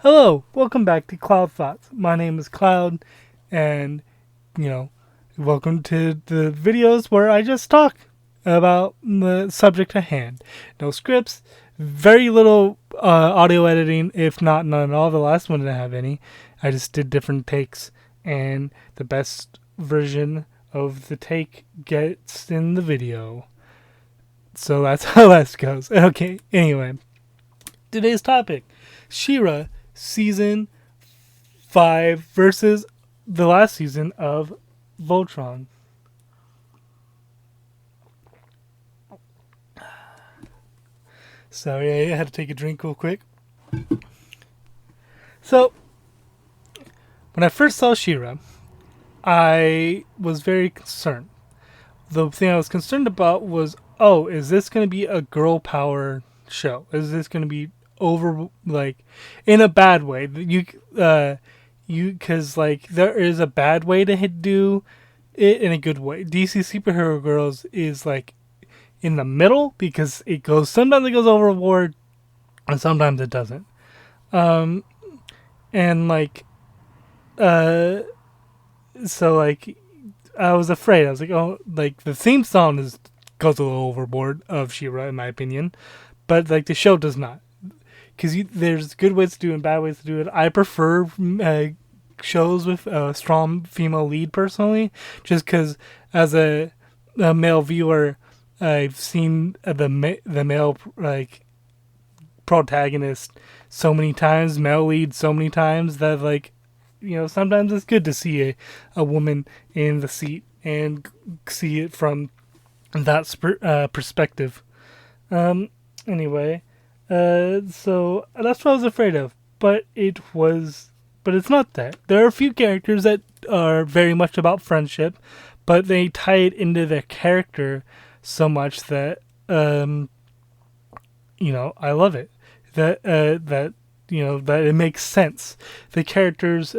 Hello, welcome back to Cloud Thoughts. My name is Cloud, and you know, welcome to the videos where I just talk about the subject at hand. No scripts, very little audio editing, if not none at all. The last one didn't have any. I just did different takes, and the best version of the take gets in the video. So that's how that goes. Okay, anyway, today's topic: She-Ra season 5 versus the last season of Voltron. Sorry, I had to take a drink real quick. So, when I first saw She-Ra, I was very concerned. The thing I was concerned about was, oh, is this going to be a girl power show? Is this going to be over, like, in a bad way? Because, like, there is a bad way to do it in a good way. DC Superhero Girls is, like, in the middle because sometimes it goes overboard and sometimes it doesn't. And, like, so, like, I was afraid. I was like, oh, like, the theme song goes a little overboard of She-Ra, in my opinion, but, like, the show does not. Because there's good ways to do it and bad ways to do it. I prefer shows with a strong female lead, personally, just because as a male viewer, I've seen the male, like, protagonist so many times, male lead so many times, that, like, sometimes it's good to see a woman in the seat and see it from that perspective. Anyway, so that's what I was afraid of, but it's not that. There are a few characters that are very much about friendship, but they tie it into their character so much that I love it. That it makes sense. The characters,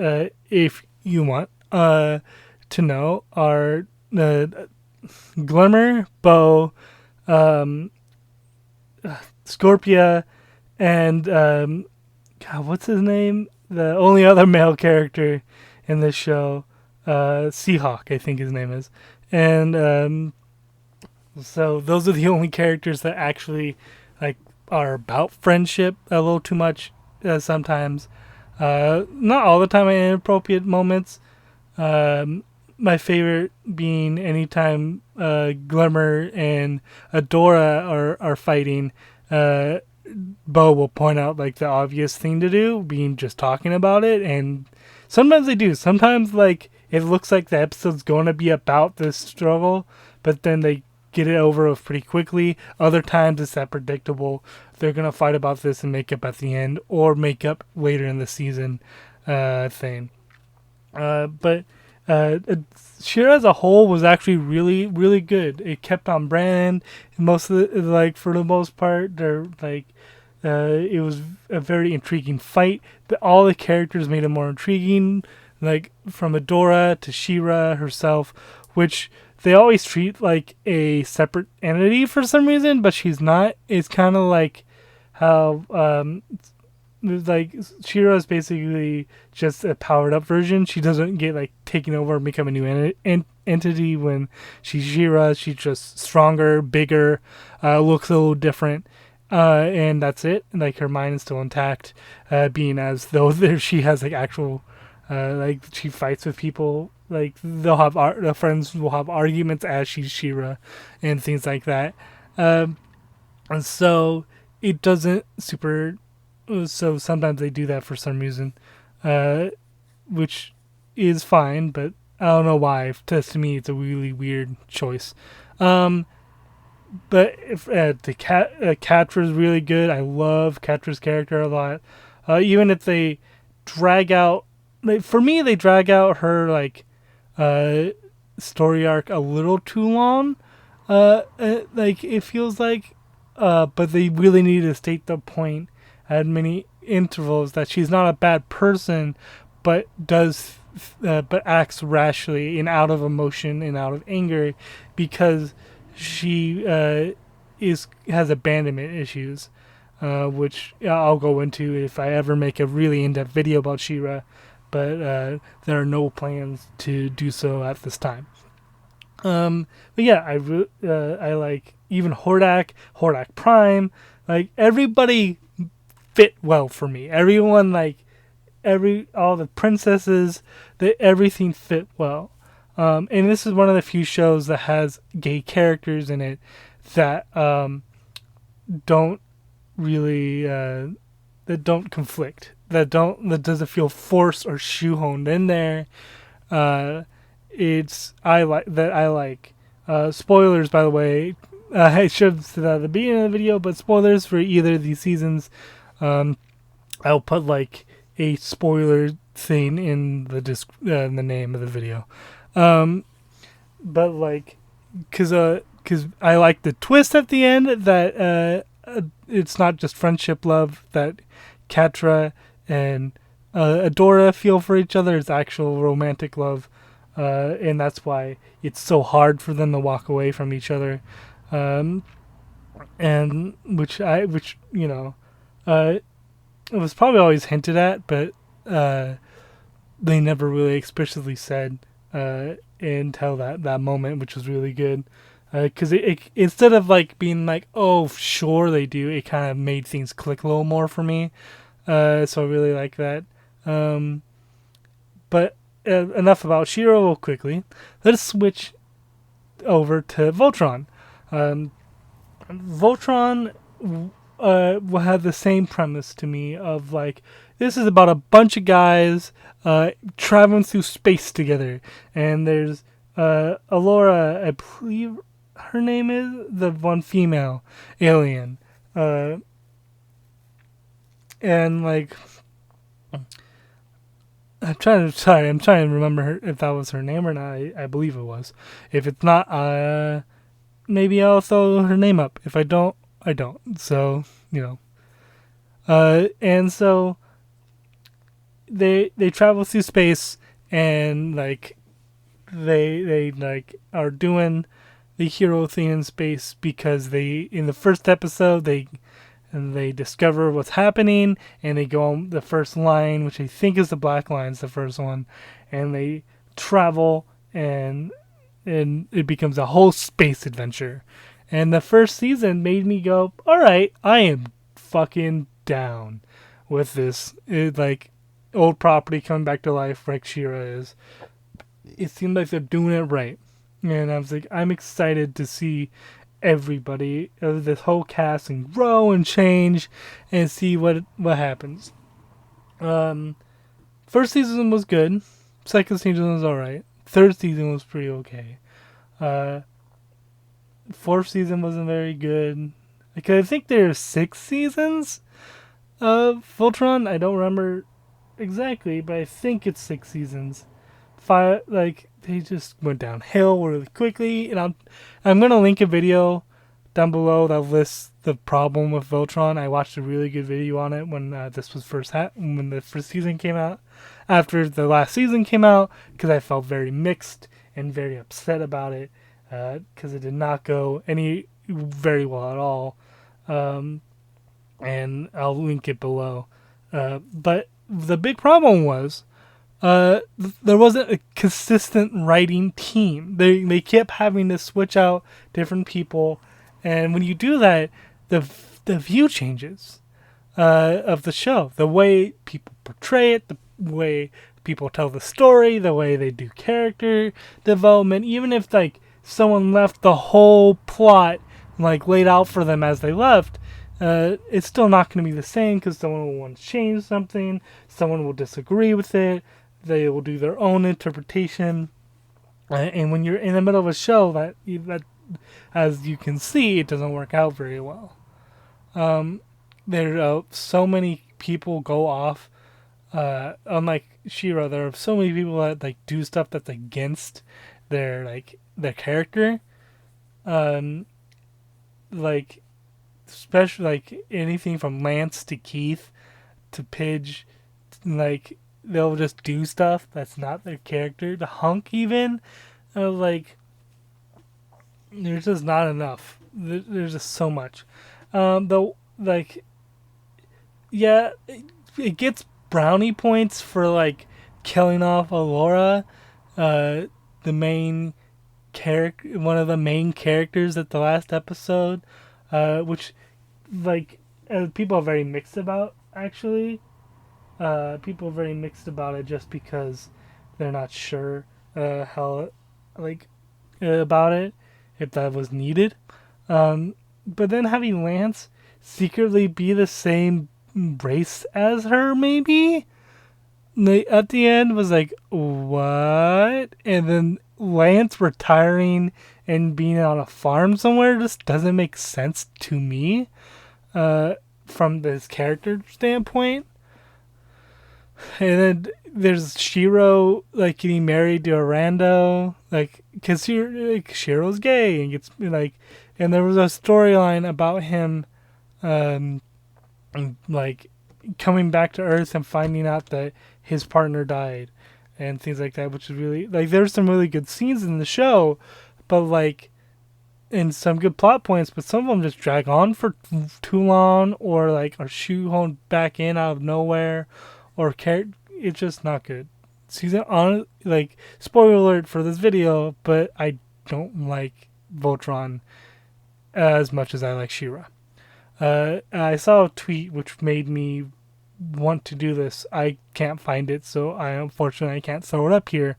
if you want to know, are Glimmer, Bow, Scorpia, and God, what's his name? The only other male character in this show, Seahawk, I think his name is, and so those are the only characters that actually, like, are about friendship a little too much sometimes. Not all the time in inappropriate moments. My favorite being anytime Glimmer and Adora are fighting. Bo will point out, like, the obvious thing to do, being just talking about it, and sometimes they do. Sometimes, like, it looks like the episode's going to be about this struggle, but then they get it over with pretty quickly. Other times it's that predictable. They're going to fight about this and make up at the end, or make up later in the season thing. But She-Ra as a whole was actually really, really good. It kept on brand. Most of the, like, for the most part, they're like, it was a very intriguing fight. But all the characters made it more intriguing, like from Adora to She-Ra herself, which they always treat like a separate entity for some reason, but she's not. It's kind of like how like, She-Ra is basically just a powered up version. She doesn't get, like, taken over and become a new entity when she's She-Ra. She's just stronger, bigger, looks a little different, and that's it. Like, her mind is still intact, being as though she has, like, actual, like, she fights with people. Like, the friends will have arguments as she's She-Ra and things like that. And so it doesn't super. So sometimes they do that for some reason, which is fine, but I don't know why. To me, it's a really weird choice. But if Catra's really good. I love Catra's character a lot. Even if they drag out, for me, they drag out her, like, story arc a little too long. Like, it feels like, but they really need to state the point at many intervals that she's not a bad person, but acts rashly and out of emotion and out of anger because she has abandonment issues. which I'll go into if I ever make a really in-depth video about She-Ra, but there are no plans to do so at this time. But yeah, I like even Hordak Prime, like everybody fit well for me. Everyone, like all the princesses, everything fit well. And this is one of the few shows that has gay characters in it that don't really that don't conflict, that doesn't feel forced or shoehorned in there. I like. Spoilers, by the way. I should have said that at the beginning of the video, but spoilers for either of these seasons. I'll put like a spoiler thing in the name of the video. But like, cause I like the twist at the end that it's not just friendship love, that Catra and Adora feel for each other. It's actual romantic love. And that's why it's so hard for them to walk away from each other. And which you know, it was probably always hinted at, but they never really explicitly said until that moment, which was really good. Because it instead of like being like, oh sure they do, it kind of made things click a little more for me. So I really like that. But enough about She-Ra real quickly. Let's switch over to Voltron. Voltron will have the same premise to me of like, this is about a bunch of guys traveling through space together, and there's Alora, I believe her name is, the one female alien, and like, I'm trying to remember her, if that was her name or not. I believe it was. If it's not, maybe I'll throw her name up. If I don't, I don't. So, you know. And so they travel through space, and like they like are doing the hero thing in space because in the first episode they discover what's happening, and they go on the first line, which I think is the Black Line's the first one, and they travel, and it becomes a whole space adventure. And the first season made me go, all right, I am fucking down with this. It, like, old property coming back to life like She-Ra is. It seemed like they're doing it right. And I was like, I'm excited to see everybody of this whole cast and grow and change and see what happens. First season was good. Second season was alright. Third season was pretty okay. Fourth season wasn't very good. Because I think there are 6 seasons of Voltron. I don't remember exactly, but I think it's 6 seasons. 5, like, they just went downhill really quickly. And I'm gonna link a video down below that lists the problem with Voltron. I watched a really good video on it when this was when the first season came out. After the last season came out, because I felt very mixed and very upset about it, because it did not go very well at all. And I'll link it below. But the big problem was there wasn't a consistent writing team. They kept having to switch out different people, and when you do that, the view changes of the show. The way people portray it, the way people tell the story, the way they do character development. Even if like someone left the whole plot like laid out for them as they left, it's still not going to be the same, because someone will want to change something, someone will disagree with it, they will do their own interpretation, and when you're in the middle of a show that as you can see, it doesn't work out very well. There are so many people go off, unlike She-Ra, there are so many people that like do stuff that's against their character, like especially like anything from Lance to Keith to Pidge, like they'll just do stuff that's not their character. The Hunk even, like there's just not enough. There's just so much. Though like yeah, it gets brownie points for like killing off Alora, the main character, one of the main characters at the last episode, which like people are very mixed about actually. People are very mixed about it just because they're not sure how like about it if that was needed. But then having Lance secretly be the same race as her, maybe at the end was like what, and then Lance retiring and being on a farm somewhere just doesn't make sense to me from this character standpoint. And then there's Shiro like getting married to a rando, like because Shiro's gay and gets like, and there was a storyline about him, um, like coming back to Earth and finding out that his partner died, and things like that, which is really like there's some really good scenes in the show, but like and some good plot points, but some of them just drag on for too long, or like are shoehorned back in out of nowhere, or it's just not good. Season on like spoiler alert for this video, but I don't like Voltron as much as I like She-Ra. I saw a tweet which made me want to do this. I can't find it, so I unfortunately can't throw it up here.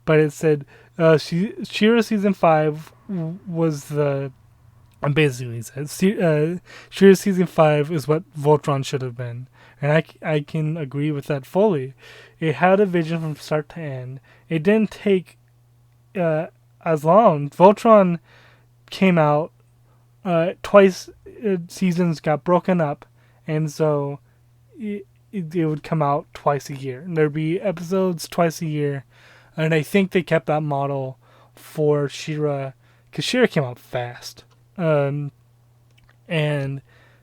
But it said She-Ra season 5 was the basically said She-Ra season 5 is what Voltron should have been. And I can agree with that fully. It had a vision from start to end. It didn't take as long. Voltron came out twice. Seasons got broken up, and so it would come out twice a year. And there'd be episodes twice a year. And I think they kept that model for She-Ra, because She-Ra came out fast. And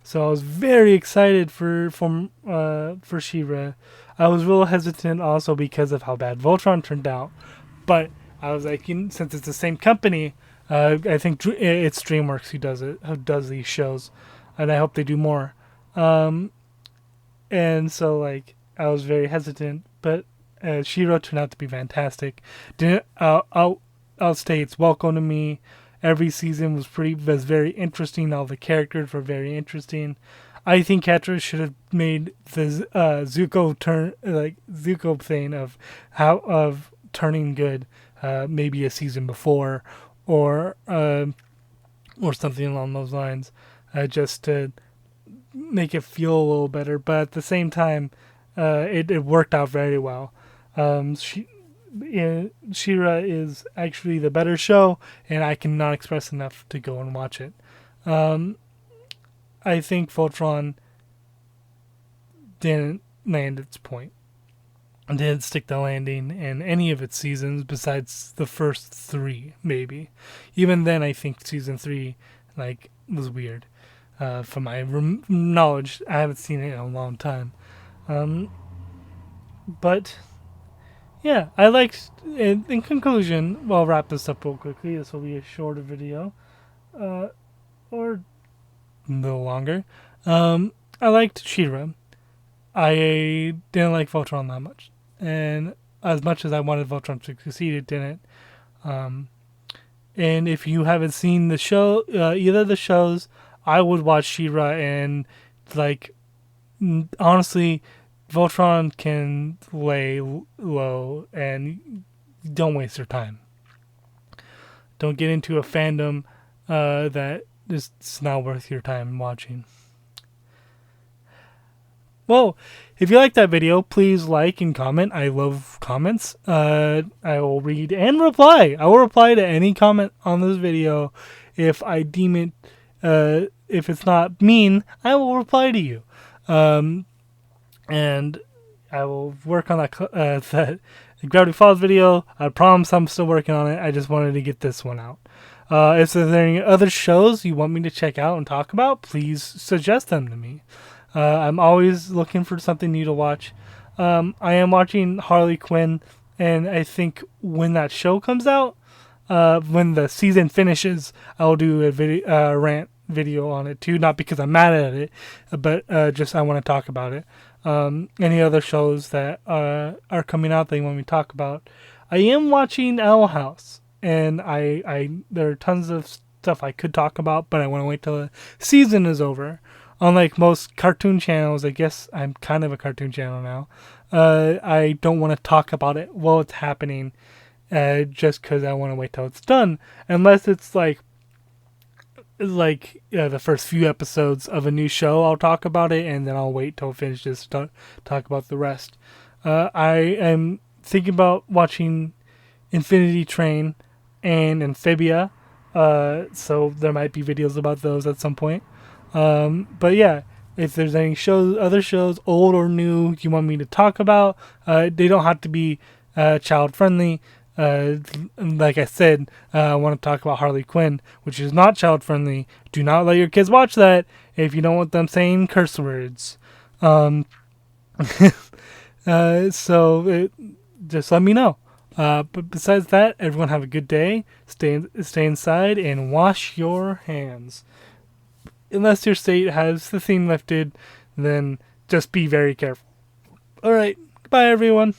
so I was very excited for She-Ra. I was real hesitant also because of how bad Voltron turned out. But I was like, since it's the same company, I think it's DreamWorks who does these shows, and I hope they do more. And so like I was very hesitant, but She-Ra turned out to be fantastic. I'll say it's welcome to me. Every season was very interesting. All the characters were very interesting. I think Catra should have made the Zuko thing of turning good, maybe a season before, or something along those lines, just to make it feel a little better. But at the same time, it worked out very well. She-Ra is actually the better show, and I cannot express enough to go and watch it. I think Voltron didn't land its point. It didn't stick the landing in any of its seasons besides the first 3, maybe. Even then, I think season 3 was weird. From my knowledge, I haven't seen it in a long time. But yeah, I liked. In conclusion, I'll wrap this up real quickly. This will be a shorter video, or a little longer. I liked She-Ra. I didn't like Voltron that much, and as much as I wanted Voltron to succeed, it didn't. And if you haven't seen the show, either of the shows, I would watch She-Ra, and honestly, Voltron can lay low, and don't waste your time. Don't get into a fandom that is not worth your time watching. Well, if you like that video, please like and comment. I love comments. I will read and reply. I will reply to any comment on this video. If I deem it, if it's not mean, I will reply to you. And I will work on that Gravity Falls video. I promise I'm still working on it. I just wanted to get this one out. If there are any other shows you want me to check out and talk about, please suggest them to me. I'm always looking for something new to watch. I am watching Harley Quinn, and I think when that show comes out, when the season finishes, I'll do a video rant video on it too. Not because I'm mad at it, but just I want to talk about it. Any other shows that are coming out that you want me to talk about? I am watching Owl House, and I there are tons of stuff I could talk about, but I want to wait till the season is over. Unlike most cartoon channels, I guess I'm kind of a cartoon channel now. I don't want to talk about it while it's happening, just because I want to wait till it's done. Unless it's like the first few episodes of a new show, I'll talk about it, and then I'll wait till it finishes to talk about the rest. I am thinking about watching Infinity Train and Amphibia, so there might be videos about those at some point. But yeah, if there's any other shows, old or new, you want me to talk about, they don't have to be child friendly. Like I said, I want to talk about Harley Quinn, which is not child friendly. Do not let your kids watch that if you don't want them saying curse words. Just let me know. But besides that, everyone have a good day. Stay inside and wash your hands. Unless your state has the theme lifted, then just be very careful. Alright, goodbye everyone.